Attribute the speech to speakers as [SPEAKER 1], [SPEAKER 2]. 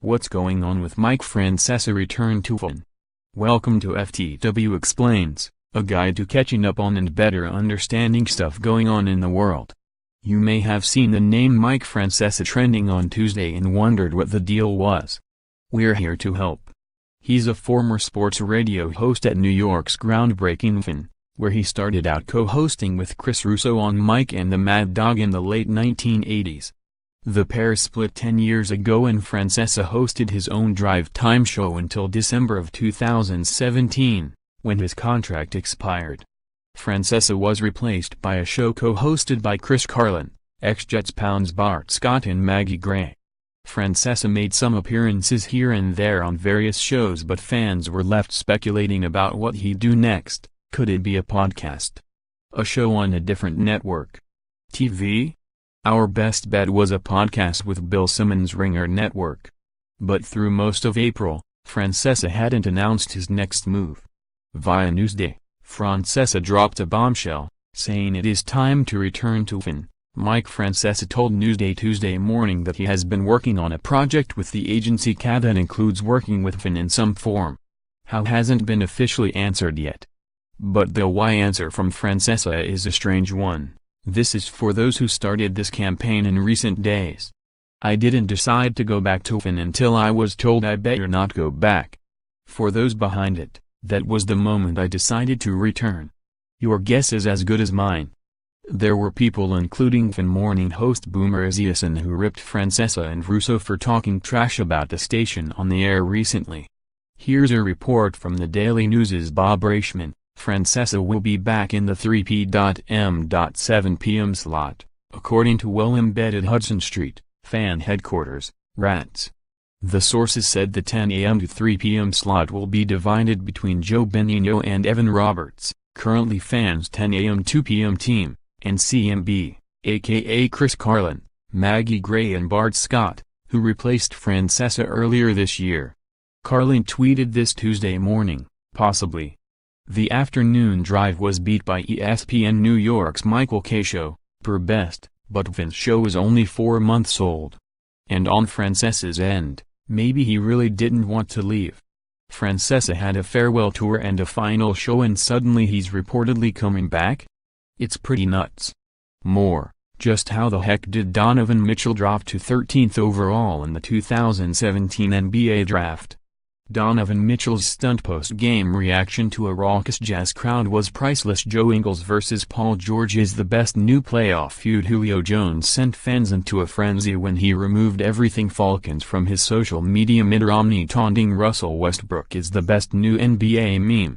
[SPEAKER 1] What's going on with Mike Francesa return to WFAN? Welcome to FTW Explains, a guide to catching up on and better understanding stuff going on in the world. You may have seen the name Mike Francesa trending on Tuesday and wondered what the deal was. We're here to help. He's a former sports radio host at New York's groundbreaking WFAN, where he started out co-hosting with Chris Russo on Mike and the Mad Dog in the late 1980s. The pair split 10 years ago and Francesa hosted his own drive time show until December of 2017, when his contract expired. Francesa was replaced by a show co-hosted by Chris Carlin, ex-Jets pounds Bart Scott and Maggie. Francesa made some appearances here and there on various shows, but fans were left speculating about what he'd do next. Could it be a podcast? A show on a different network? TV? Our best bet was a podcast with Bill Simmons Ringer network. But through most of April, Francesa hadn't announced his next move. Via Newsday, Francesa dropped a bombshell, saying it is time to return to WFAN. Mike Francesa told Newsday Tuesday morning that he has been working on a project with the agency that includes working with WFAN in some form. How hasn't been officially answered yet. But the why answer from Francesa is a strange one. This is for those who started this campaign in recent days. I didn't decide to go back to WFAN until I was told I better not go back. For those behind it, that was the moment I decided to return. Your guess is as good as mine. There were people including WFAN morning host Boomer Esiason who ripped Francesa and Russo for talking trash about the station on the air recently. Here's a report from the Daily News' Bob Reichman. Francesa will be back in the 3 p.m./7 p.m. slot, according to well-embedded Hudson Street, fan headquarters, Rats. The sources said the 10 a.m. to 3 p.m. slot will be divided between Joe Benigno and Evan Roberts, currently FAN's 10 a.m. 2 p.m. team, and CMB, aka Chris Carlin, Maggie Gray and Bart Scott, who replaced Francesa earlier this year. Carlin tweeted this Tuesday morning, possibly. The afternoon drive was beat by ESPN New York's Michael Kay show, per best, but WFAN's show is only 4 months old. And on Francesa's end, maybe he really didn't want to leave. Francesa had a farewell tour and a final show and suddenly he's reportedly coming back? It's pretty nuts. More, just how the heck did Donovan Mitchell drop to 13th overall in the 2017 NBA draft? Donovan Mitchell's stunt post-game reaction to a raucous Jazz crowd was priceless. Joe Ingles vs. Paul George is the best new playoff feud. Julio Jones sent fans into a frenzy when he removed everything Falcons from his social media. Mitt Romney taunting Russell Westbrook is the best new NBA meme.